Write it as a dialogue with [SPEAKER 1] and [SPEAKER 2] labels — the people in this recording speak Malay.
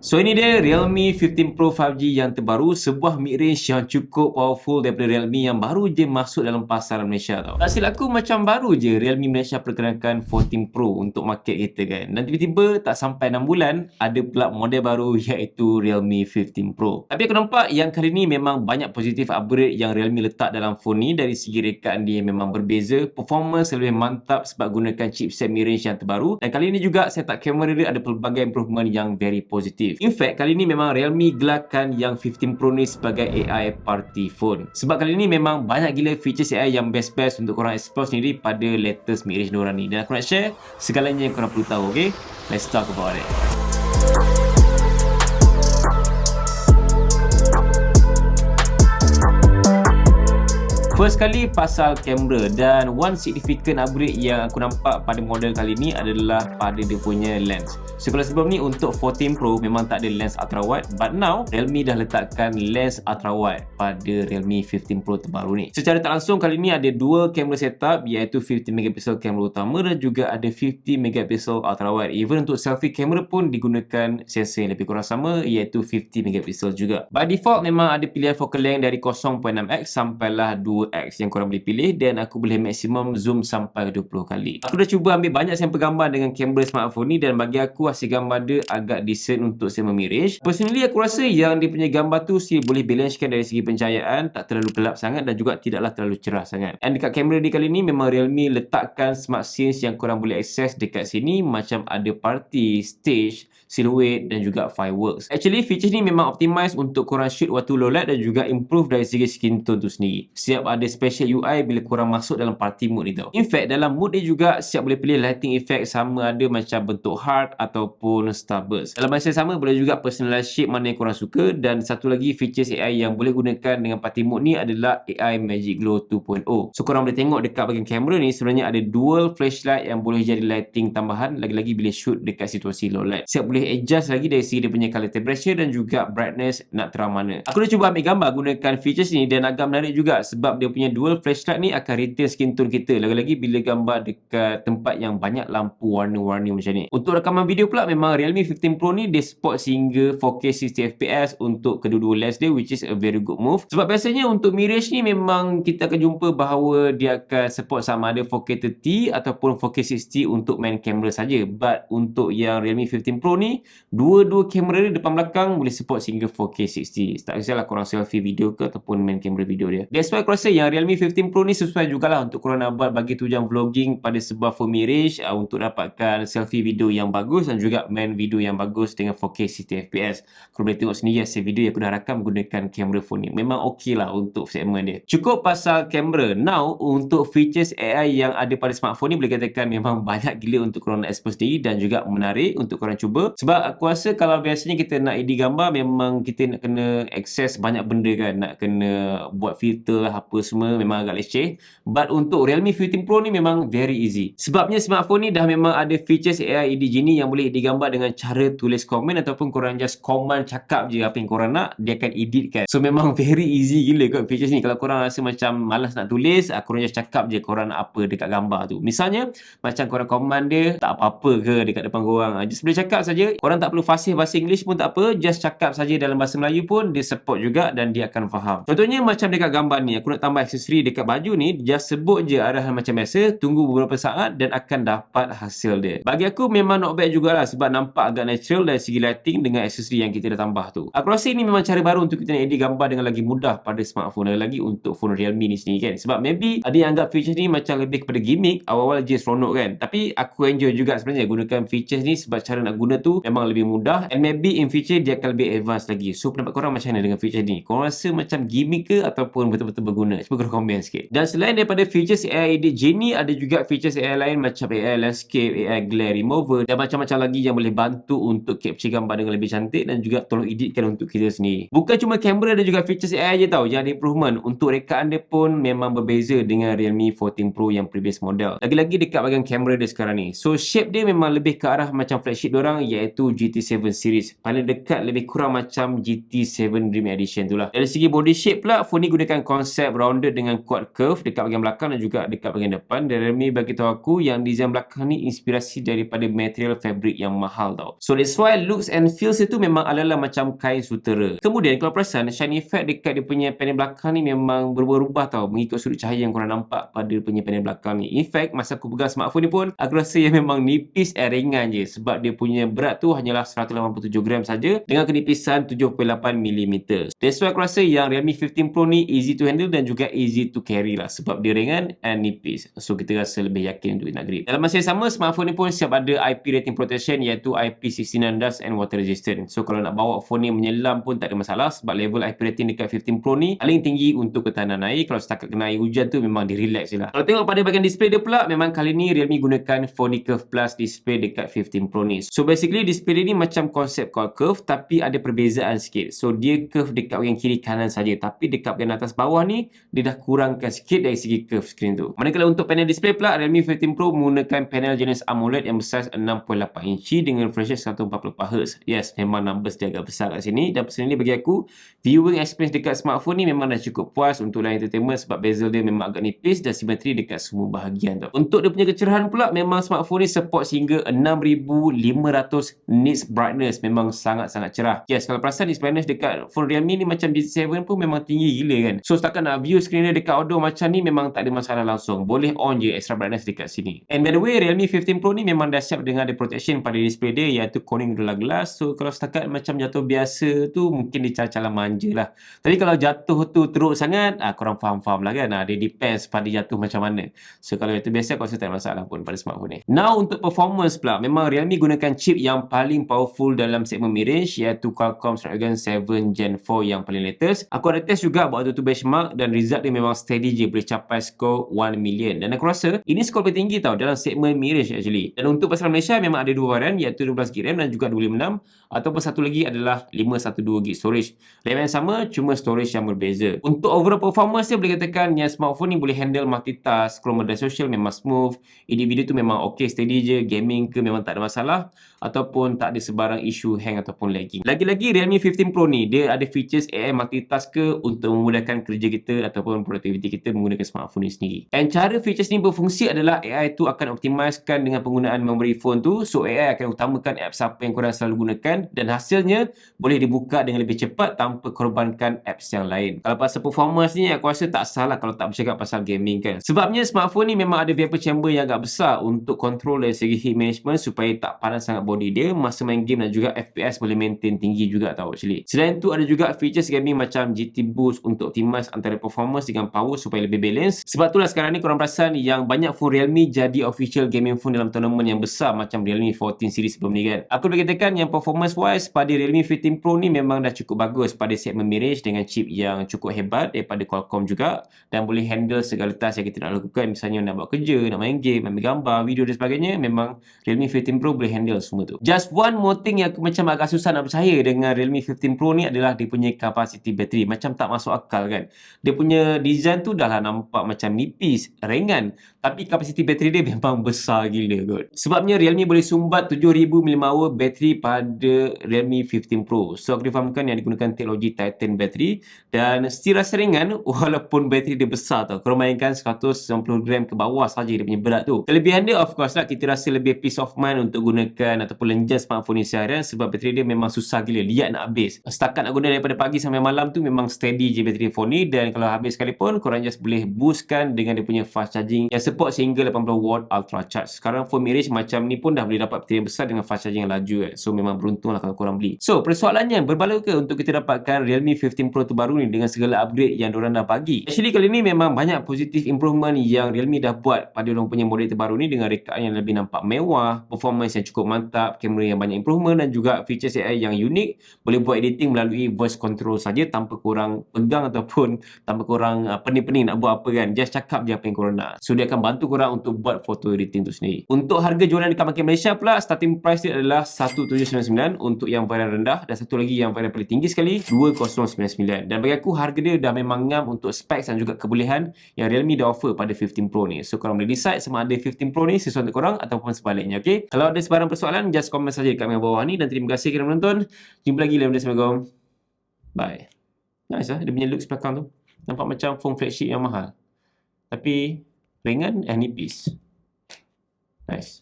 [SPEAKER 1] So ini dia Realme 15 Pro 5G yang terbaru, sebuah mid-range yang cukup powerful daripada Realme yang baru je masuk dalam pasaran Malaysia tau. Tak silap aku macam baru je Realme Malaysia perkenalkan 14 Pro untuk market kita kan. Dan tiba-tiba tak sampai 6 bulan ada pula model baru iaitu Realme 15 Pro. Tapi aku nampak yang kali ni memang banyak positif upgrade yang Realme letak dalam phone ni. Dari segi rekaan dia memang berbeza, performance lebih mantap sebab gunakan chipset mid-range yang terbaru. Dan kali ni juga setup kamera dia ada pelbagai improvement yang very positif. In fact, kali ni memang Realme gelarkan yang 15 Pro ni sebagai AI party phone. Sebab kali ni memang banyak gila features AI yang best-best untuk korang explore sendiri pada latest mid-range diorang ni. Dan aku nak share segalanya yang korang perlu tahu, okay? Let's talk about it. First kali pasal kamera, dan one significant upgrade yang aku nampak pada model kali ni adalah pada dia punya lens. So kalau sebelum ni untuk 14 Pro memang tak ada lens ultra wide, but now Realme dah letakkan lens ultra wide pada Realme 15 Pro terbaru ni. Secara tak langsung kali ni ada dual camera setup iaitu 50 megapixel kamera utama dan juga ada 50 megapixel ultra wide. Even untuk selfie kamera pun digunakan sensor yang lebih kurang sama iaitu 50 megapixel juga. By default memang ada pilihan focal length dari 0.6x sampailah 2x yang korang boleh pilih, dan aku boleh maksimum zoom sampai 20 kali. Aku dah cuba ambil banyak sampel gambar dengan kamera smartphone ni dan bagi aku hasil gambar dia agak decent untuk semi mid-range. Personally aku rasa yang dia punya gambar tu still boleh balancekan dari segi pencahayaan, tak terlalu gelap sangat dan juga tidaklah terlalu cerah sangat. Dan dekat kamera di kali ni memang Realme letakkan smart scenes yang korang boleh akses dekat sini, macam ada party, stage, silhouette dan juga fireworks. Actually features ni memang optimize untuk korang shoot waktu low light dan juga improve dari segi skin tone tu sendiri. Siap ada special UI bila korang masuk dalam party mode ni tau. In fact dalam mode dia juga siap boleh pilih lighting effect sama ada macam bentuk heart ataupun starburst. Dalam masa sama boleh juga personalize shape mana yang korang suka, dan satu lagi features AI yang boleh gunakan dengan party mode ni adalah AI Magic Glow 2.0. So korang boleh tengok dekat bahagian kamera ni sebenarnya ada dual flashlight yang boleh jadi lighting tambahan lagi-lagi bila shoot dekat situasi low light. Siap boleh adjust lagi dari segi dia punya color temperature dan juga brightness nak terang mana. Aku dah cuba ambil gambar gunakan features ni dan agak menarik juga sebab dia punya dual flashlight ni akan retain skin tone kita lagi-lagi bila gambar dekat tempat yang banyak lampu warna-warni macam ni. Untuk rakaman video pula memang Realme 15 Pro ni dia support sehingga 4K 60fps untuk kedua-dua lens dia, which is a very good move. Sebab biasanya untuk mid-range ni memang kita akan jumpa bahawa dia akan support sama ada 4K 30 ataupun 4K 60 untuk main kamera saja. But untuk yang Realme 15 Pro ni dua-dua kamera dia depan belakang boleh support sehingga 4K 60. Tak kisahlah korang selfie video ke ataupun main kamera video dia. That's why aku rasa yang Realme 15 Pro ni sesuai jugalah untuk korang nak buat bagi tujuan vlogging pada sebuah phone mid-range untuk dapatkan selfie video yang bagus dan juga main video yang bagus dengan 4K 60fps. Korang boleh tengok sendiri hasil video yang aku dah rakam menggunakan kamera phone ni. Memang okey lah untuk segmen dia. Cukup pasal kamera. Now untuk features AI yang ada pada smartphone ni boleh katakan memang banyak gila untuk korang nak explore sendiri dan juga menarik untuk korang cuba. Sebab aku rasa kalau biasanya kita nak edit gambar memang kita nak kena access banyak benda kan, nak kena buat filter lah apa semua, memang agak leceh. But untuk Realme 15 Pro ni memang very easy. Sebabnya smartphone ni dah memang ada features AI edit genie yang boleh edit gambar dengan cara tulis komen ataupun korang just command cakap je apa yang korang nak, dia akan editkan. So memang very easy gila kot features ni. Kalau korang rasa macam malas nak tulis, korang just cakap je korang nak apa dekat gambar tu. Misalnya macam korang command dia tak apa-apa ke dekat depan korang, just boleh cakap saja. Korang tak perlu fasih bahasa English pun tak apa, just cakap saja dalam bahasa Melayu pun dia support juga dan dia akan faham. Contohnya macam dekat gambar ni, aku nak tambah aksesori dekat baju ni, just sebut je arahan macam biasa, tunggu beberapa saat dan akan dapat hasil dia. Bagi aku memang not bad jugalah sebab nampak agak natural dari segi lighting dengan aksesori yang kita dah tambah tu. Aku rasa ini memang cara baru untuk kita nak edit gambar dengan lagi mudah pada smartphone, lagi untuk phone Realme ni sendiri kan. Sebab maybe ada yang anggap features ni macam lebih kepada gimmick, awal-awal je seronok kan. Tapi aku enjoy juga sebenarnya gunakan features ni sebab cara nak guna tu memang lebih mudah, and maybe in future dia akan lebih advance lagi. So pendapat korang macam mana dengan feature ni? Korang rasa macam gimmick ke ataupun betul-betul berguna? Cuba korang komen sikit. Dan selain daripada features AI edit genie, ada juga features AI lain macam AI landscape, AI glare remover dan macam-macam lagi yang boleh bantu untuk capture gambar dengan lebih cantik dan juga tolong editkan untuk kita sendiri. Bukan cuma kamera dan juga features AI je tau yang ada improvement. Untuk rekaan dia pun memang berbeza dengan Realme 14 Pro yang previous model. Lagi-lagi dekat bahagian kamera dia sekarang ni. So shape dia memang lebih ke arah macam flagship diorang, iaitu iaitu GT7 series. Paling dekat lebih kurang macam GT7 Dream Edition tu lah. Dari segi body shape pula, phone ni gunakan konsep rounded dengan quad curve dekat bahagian belakang dan juga dekat bahagian depan. Dan Realme bagi tahu aku yang design belakang ni inspirasi daripada material fabric yang mahal tau. So that's why looks and feels itu memang ala-ala macam kain sutera. Kemudian kalau perasan, shine effect dekat dia punya panel belakang ni memang berubah-ubah tau mengikut sudut cahaya yang korang nampak pada dia punya panel belakang ni. In fact, masa aku pegang smartphone ni pun, aku rasa yang memang nipis and ringan je sebab dia punya berat tu hanyalah 187 gram saja dengan kenipisan 7.8mm. That's why aku rasa yang Realme 15 Pro ni easy to handle dan juga easy to carry lah sebab dia ringan and nipis. So kita rasa lebih yakin untuk nak grip. Dalam masa yang sama, smartphone ni pun siap ada IP rating protection iaitu IP69 dust and water resistant. So kalau nak bawa phone ni menyelam pun tak ada masalah sebab level IP rating dekat 15 Pro ni paling tinggi untuk ketahanan air. Kalau setakat kena air hujan tu memang di relax je lah. Kalau tengok pada bahagian display dia pula, memang kali ni Realme gunakan 4D Curve Plus display dekat 15 Pro ni. So basically display dia ni macam konsep quad curve tapi ada perbezaan sikit. So dia curve dekat bahagian kiri kanan saja tapi dekat bahagian atas bawah ni dia dah kurangkan sikit dari segi curve screen tu. Manakala untuk panel display pula, Realme 15 Pro menggunakan panel jenis AMOLED yang besar 6.8 inci dengan refresh rate 144Hz. Yes, memang numbers dia agak besar kat sini dan personally bagi aku, viewing experience dekat smartphone ni memang dah cukup puas untuk layar entertainment sebab bezel dia memang agak nipis dan simetri dekat semua bahagian tu. Untuk dia punya kecerahan pula, memang smartphone ni support sehingga 6500 nits brightness, memang sangat-sangat cerah. Yes, kalau perasan nits brightness dekat phone Realme ni macam GT7 pun memang tinggi gila kan. So setakat nak view screen dia dekat outdoor macam ni memang tak ada masalah langsung. Boleh on je extra brightness dekat sini. And by the way, Realme 15 Pro ni memang dah siap dengan ada protection pada display dia iaitu Corning Gorilla Glass. So kalau setakat macam jatuh biasa tu mungkin dia cala-cala manja lah. Tapi kalau jatuh tu teruk sangat, korang faham-faham lah kan. Dia depends pada jatuh macam mana. So kalau jatuh biasa aku rasa tak ada masalah pun pada smartphone ni. Now untuk performance pula, memang Realme gunakan chip yang paling powerful dalam segmen mid-range iaitu Qualcomm Snapdragon 7 Gen 4 yang paling latest. Aku ada test juga buat tu benchmark dan result dia memang steady je, boleh capai skor 1 million. Dan aku rasa ini skor paling tinggi tau dalam segmen mid-range actually. Dan untuk pasaran Malaysia memang ada dua varian iaitu 12GB RAM dan juga 256 ataupun satu lagi adalah 512GB storage. RAM yang sama cuma storage yang berbeza. Untuk overall performance dia boleh katakan yang smartphone ni boleh handle multitask, scroll media sosial memang smooth, edit video tu memang ok steady je, gaming ke memang tak ada masalah ataupun tak ada sebarang isu hang ataupun lagging. Lagi-lagi Realme 15 Pro ni dia ada features AI multitask ke untuk memudahkan kerja kita ataupun produktiviti kita menggunakan smartphone ni sendiri. Dan cara features ni berfungsi adalah AI tu akan optimizekan dengan penggunaan memory phone tu. So AI akan utamakan apps apa yang korang selalu gunakan dan hasilnya boleh dibuka dengan lebih cepat tanpa korbankan apps yang lain. Kalau pasal performance ni aku rasa tak salah kalau tak bercakap pasal gaming kan. Sebabnya smartphone ni memang ada vapor chamber yang agak besar untuk control dari segi heat management supaya tak panas sangat body dia masa main game dan juga FPS boleh maintain tinggi juga tau actually. Selain tu ada juga features gaming macam GT Boost untuk optimize antara performance dengan power supaya lebih balance. Sebab itulah sekarang ni korang perasan yang banyak phone Realme jadi official gaming phone dalam tournament yang besar macam Realme 14 series sebelum ni kan. Aku boleh katakan yang performance wise pada Realme 15 Pro ni memang dah cukup bagus pada segmen mid-range dengan chip yang cukup hebat daripada Qualcomm juga dan boleh handle segala task yang kita nak lakukan, misalnya nak buat kerja, nak main game, ambil gambar, video dan sebagainya. Memang Realme 15 Pro boleh handle semua tu. Just one more thing yang aku macam agak susah nak percaya dengan Realme 15 Pro ni adalah dia punya capacity battery. Macam tak masuk akal kan. Dia punya design tu dah lah nampak macam nipis, ringan, tapi capacity battery dia memang besar gila kot. Sebabnya Realme boleh sumbat 7000 mAh bateri pada Realme 15 Pro. So aku difahamkan yang digunakan teknologi Titan battery dan still rasa ringan walaupun bateri dia besar tau. Kalau mainkan 190 gram ke bawah saja dia punya berat tu. Kelebihan dia of course lah kita rasa lebih peace of mind untuk gunakan ataupun lenjan smartphone ni seharian sebab bateri dia memang susah gila, liat nak habis. Setakat nak guna daripada pagi sampai malam tu memang steady je bateri phone ni dan kalau habis sekalipun korang just boleh boostkan dengan dia punya fast charging yang support sehingga 80W ultra charge. Sekarang phone mid-range macam ni pun dah boleh dapat bateri yang besar dengan fast charging yang laju kan. So memang beruntung lah kalau korang beli. So persoalannya, berbaloi ke untuk kita dapatkan Realme 15 Pro terbaru ni dengan segala upgrade yang diorang dah bagi? Actually kali ni memang banyak positif improvement yang Realme dah buat pada diorang punya model terbaru ni dengan rekaan yang lebih nampak mewah, performance yang cukup mantap, kamera yang banyak improvement dan juga features AI yang unik. Boleh buat editing melalui voice control saja tanpa korang pegang ataupun tanpa korang pening-pening nak buat apa kan. Just cakap je apa yang korang nak. So dia akan bantu korang untuk buat photo editing tu sendiri. Untuk harga jualan dekat market Malaysia pula, starting price dia adalah 1799 untuk yang varian rendah dan satu lagi yang varian paling tinggi sekali 2099. Dan bagi aku harga dia dah memang ngam untuk specs dan juga kebolehan yang Realme dah offer pada 15 Pro ni. So korang boleh decide sama ada 15 Pro ni sesuai untuk korang ataupun sebaliknya. Okay, kalau ada sebarang persoalan just komen saja dekat bawah ni dan terima kasih kerana menonton. Jumpa lagi dalam video Assalamualaikum. Bye. Nice lah dia punya looks belakang tu. Nampak macam phone flagship yang mahal. Tapi ringan and nipis. Nice.